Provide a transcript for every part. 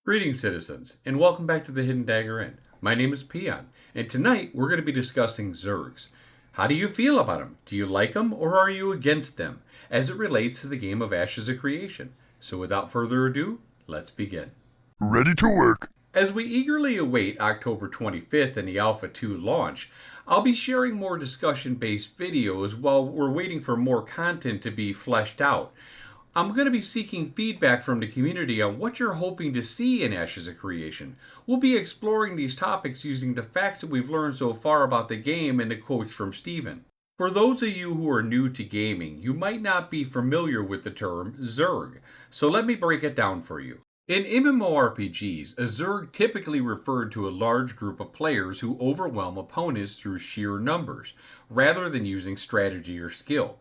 Greetings, citizens, and welcome back to the Hidden Dagger Inn. My name is Peon, and tonight we're going to be discussing Zergs. How do you feel about them? Do you like them, or are you against them, as it relates to the game of Ashes of Creation? So without further ado, let's begin. Ready to work. As we eagerly await October 25th and the Alpha 2 launch, I'll be sharing more discussion-based videos while we're waiting for more content to be fleshed out. I'm going to be seeking feedback from the community on what you're hoping to see in Ashes of Creation. We'll be exploring these topics using the facts that we've learned so far about the game and the quotes from Steven. For those of you who are new to gaming, you might not be familiar with the term Zerg, so let me break it down for you. In MMORPGs, a Zerg typically referred to a large group of players who overwhelm opponents through sheer numbers, rather than using strategy or skill.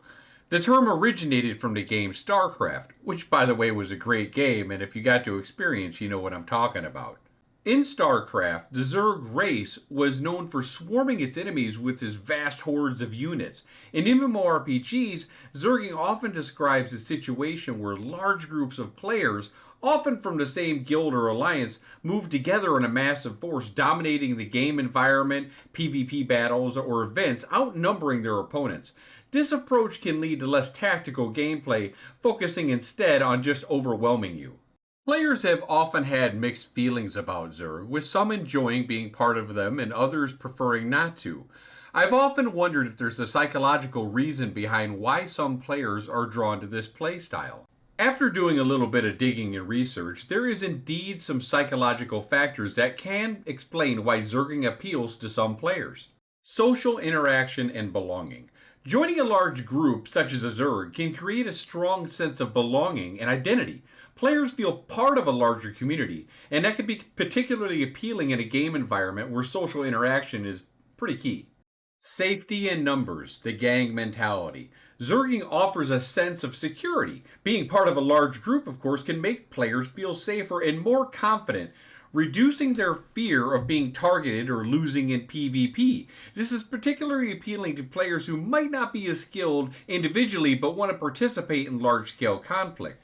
The term originated from the game StarCraft, which by the way was a great game, and if you got to experience, you know what I'm talking about. In StarCraft, the Zerg race was known for swarming its enemies with its vast hordes of units. In MMORPGs, Zerging often describes a situation where large groups of players, often from the same guild or alliance, move together in a massive force, dominating the game environment, PvP battles, or events, outnumbering their opponents. This approach can lead to less tactical gameplay, focusing instead on just overwhelming you. Players have often had mixed feelings about Zerg, with some enjoying being part of them and others preferring not to. I've often wondered if there's a psychological reason behind why some players are drawn to this playstyle. After doing a little bit of digging and research, there is indeed some psychological factors that can explain why Zerging appeals to some players. Social interaction and belonging. Joining a large group, such as a Zerg, can create a strong sense of belonging and identity. Players feel part of a larger community, and that can be particularly appealing in a game environment where social interaction is pretty key. Safety in numbers, the gang mentality. Zerging offers a sense of security. Being part of a large group, of course, can make players feel safer and more confident, reducing their fear of being targeted or losing in PvP. This is particularly appealing to players who might not be as skilled individually but want to participate in large-scale conflict.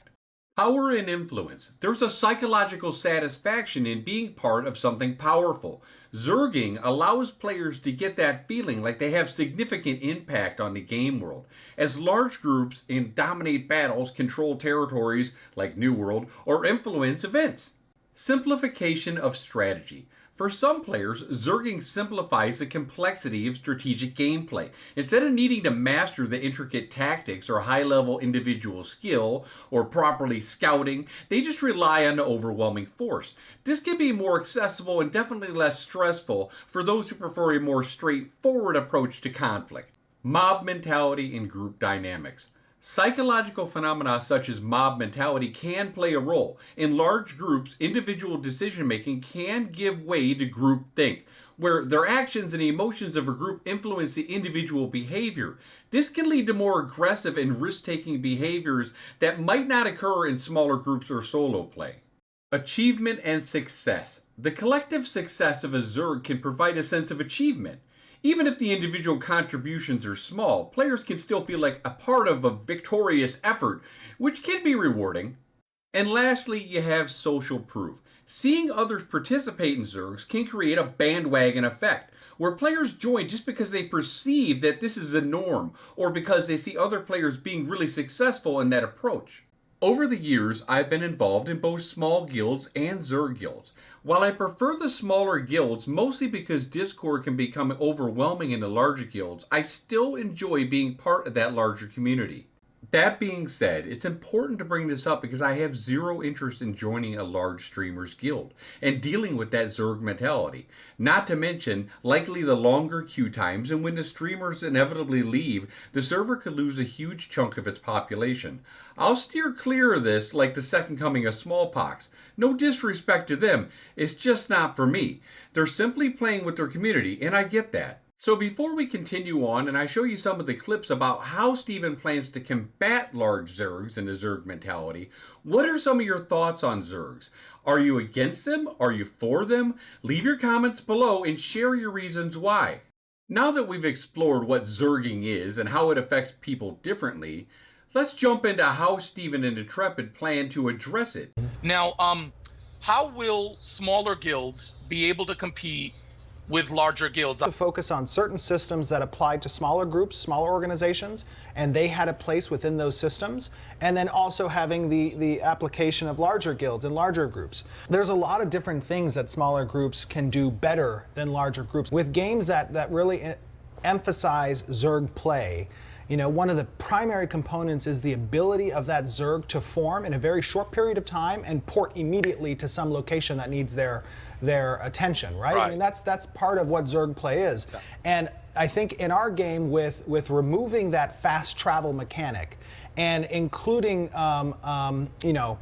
Power and influence. There's a psychological satisfaction in being part of something powerful. Zerging allows players to get that feeling like they have significant impact on the game world, as large groups dominate battles, control territories like New World, or influence events. Simplification of strategy. For some players, Zerging simplifies the complexity of strategic gameplay. Instead of needing to master the intricate tactics or high-level individual skill or properly scouting, they just rely on the overwhelming force. This can be more accessible and definitely less stressful for those who prefer a more straightforward approach to conflict. Mob mentality and group dynamics. Psychological phenomena such as mob mentality can play a role. In large groups, individual decision-making can give way to groupthink, where their actions and emotions of a group influence the individual behavior. This can lead to more aggressive and risk-taking behaviors that might not occur in smaller groups or solo play. Achievement and success. The collective success of a Zerg can provide a sense of achievement. Even if the individual contributions are small, players can still feel like a part of a victorious effort, which can be rewarding. And lastly, you have social proof. Seeing others participate in Zergs can create a bandwagon effect, where players join just because they perceive that this is a norm, or because they see other players being really successful in that approach. Over the years, I've been involved in both small guilds and Zerg guilds. While I prefer the smaller guilds, mostly because Discord can become overwhelming in the larger guilds, I still enjoy being part of that larger community. That being said, it's important to bring this up because I have zero interest in joining a large streamer's guild and dealing with that Zerg mentality. Not to mention, likely the longer queue times, and when the streamers inevitably leave, the server could lose a huge chunk of its population. I'll steer clear of this like the second coming of smallpox. No disrespect to them, it's just not for me. They're simply playing with their community, and I get that. So before we continue on and I show you some of the clips about how Steven plans to combat large Zergs and the Zerg mentality, what are some of your thoughts on Zergs? Are you against them? Are you for them? Leave your comments below and share your reasons why. Now that we've explored what Zerging is and how it affects people differently, let's jump into how Steven and Intrepid plan to address it. Now, how will smaller guilds be able to compete with larger guilds? To focus on certain systems that applied to smaller groups, smaller organizations, and they had a place within those systems, and then also having the application of larger guilds and larger groups. There's a lot of different things that smaller groups can do better than larger groups. With games that really emphasize Zerg play, you know, one of the primary components is the ability of that Zerg to form in a very short period of time and port immediately to some location that needs their attention, right? I mean, that's part of what Zerg play is. Yeah. And I think in our game, with removing that fast travel mechanic and including, you know,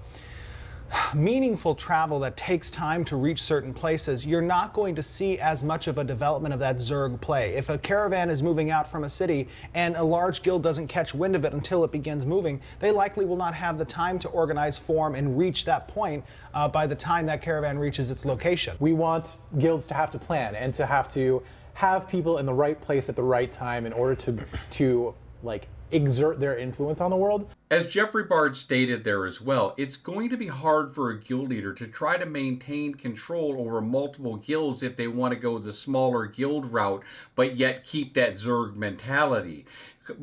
meaningful travel that takes time to reach certain places, you're not going to see as much of a development of that Zerg play. If a caravan is moving out from a city and a large guild doesn't catch wind of it until it begins moving, they likely will not have the time to organize, form, and reach that point by the time that caravan reaches its location. We want guilds to have to plan and to have people in the right place at the right time in order to like exert their influence on the world. As Jeffrey Bard stated there as well, it's going to be hard for a guild leader to try to maintain control over multiple guilds if they want to go the smaller guild route, but yet keep that Zerg mentality,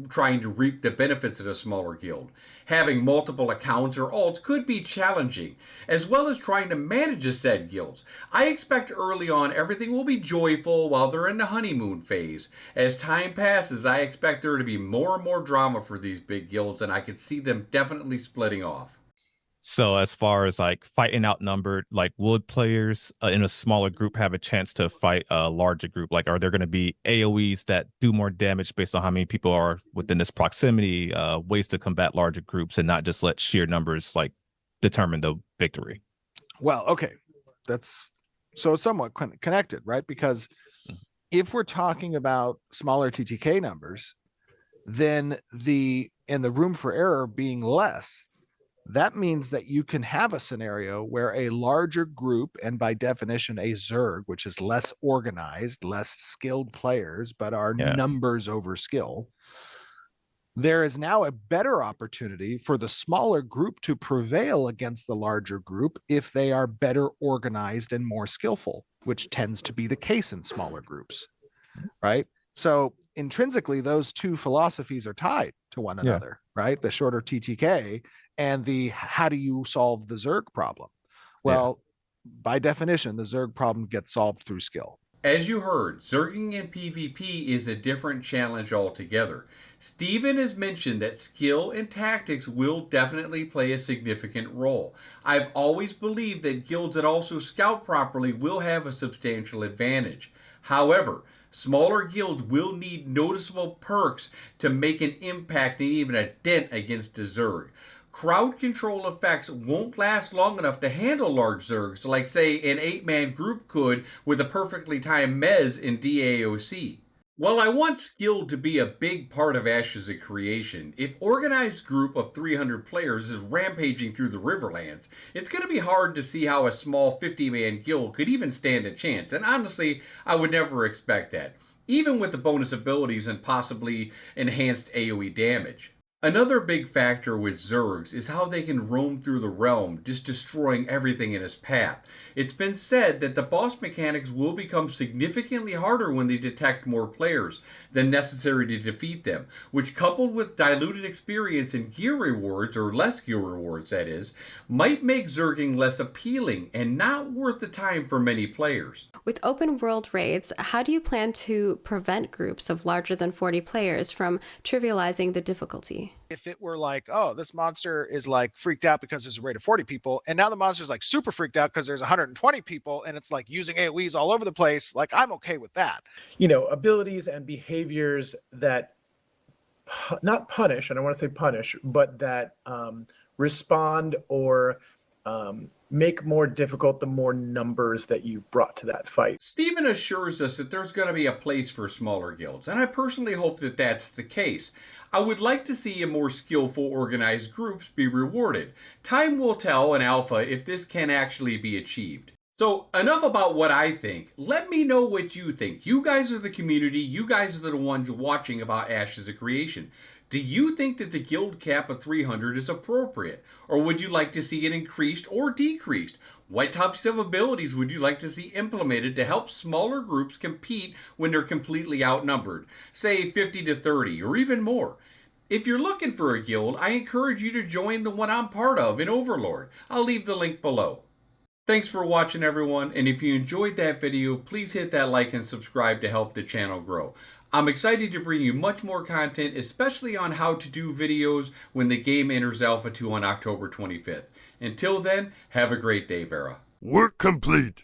trying to reap the benefits of a smaller guild. Having multiple accounts or alts could be challenging, as well as trying to manage the said guilds. I expect early on everything will be joyful while they're in the honeymoon phase. As time passes, I expect there to be more and more drama for these big guilds, and I could see them definitely splitting off. So as far as like fighting outnumbered, like would players in a smaller group have a chance to fight a larger group? Like, are there going to be AoEs that do more damage based on how many people are within this proximity, ways to combat larger groups and not just let sheer numbers like determine the victory? Well, okay. That's so somewhat connected, right? Because if we're talking about smaller TTK numbers, then the room for error being less, that means that you can have a scenario where a larger group, and by definition a Zerg, which is less organized, less skilled players, but are numbers over skill, there is now a better opportunity for the smaller group to prevail against the larger group if they are better organized and more skillful, which tends to be the case in smaller groups, right? So intrinsically, those two philosophies are tied to one another, right? The shorter TTK and the how do you solve the Zerg problem? Well, by definition, the Zerg problem gets solved through skill. As you heard, Zerging in PvP is a different challenge altogether. Steven has mentioned that skill and tactics will definitely play a significant role. I've always believed that guilds that also scout properly will have a substantial advantage. However, smaller guilds will need noticeable perks to make an impact and even a dent against the Zerg. Crowd control effects won't last long enough to handle large Zergs, like say an 8-man group could with a perfectly timed Mez in DAOC. While I want skill to be a big part of Ashes of Creation, if organized group of 300 players is rampaging through the Riverlands, it's going to be hard to see how a small 50-man guild could even stand a chance, and honestly, I would never expect that, even with the bonus abilities and possibly enhanced AoE damage. Another big factor with Zergs is how they can roam through the realm, just destroying everything in its path. It's been said that the boss mechanics will become significantly harder when they detect more players than necessary to defeat them, which coupled with diluted experience and gear rewards, or less gear rewards that is, might make Zerging less appealing and not worth the time for many players. With open world raids, how do you plan to prevent groups of larger than 40 players from trivializing the difficulty? If it were like, oh, this monster is like freaked out because there's a raid of 40 people, and now the monster's like super freaked out because there's 120 people, and it's like using AoEs all over the place, like I'm okay with that. You know, abilities and behaviors that not punish, and I want to say punish, but that respond or make more difficult the more numbers that you've brought to that fight. Steven assures us that there's going to be a place for smaller guilds, and I personally hope that that's the case. I would like to see a more skillful organized groups be rewarded. Time will tell in Alpha if this can actually be achieved. So enough about what I think. Let me know what you think. You guys are the community. You guys are the ones watching about Ashes of Creation. Do you think that the guild cap of 300 is appropriate? Or would you like to see it increased or decreased? What types of abilities would you like to see implemented to help smaller groups compete when they're completely outnumbered, say 50 to 30 or even more? If you're looking for a guild, I encourage you to join the one I'm part of in Overlord. I'll leave the link below. Thanks for watching, everyone, and if you enjoyed that video, please hit that like and subscribe to help the channel grow. I'm excited to bring you much more content, especially on how to do videos when the game enters Alpha 2 on October 25th. Until then, have a great day, Vera. Work complete.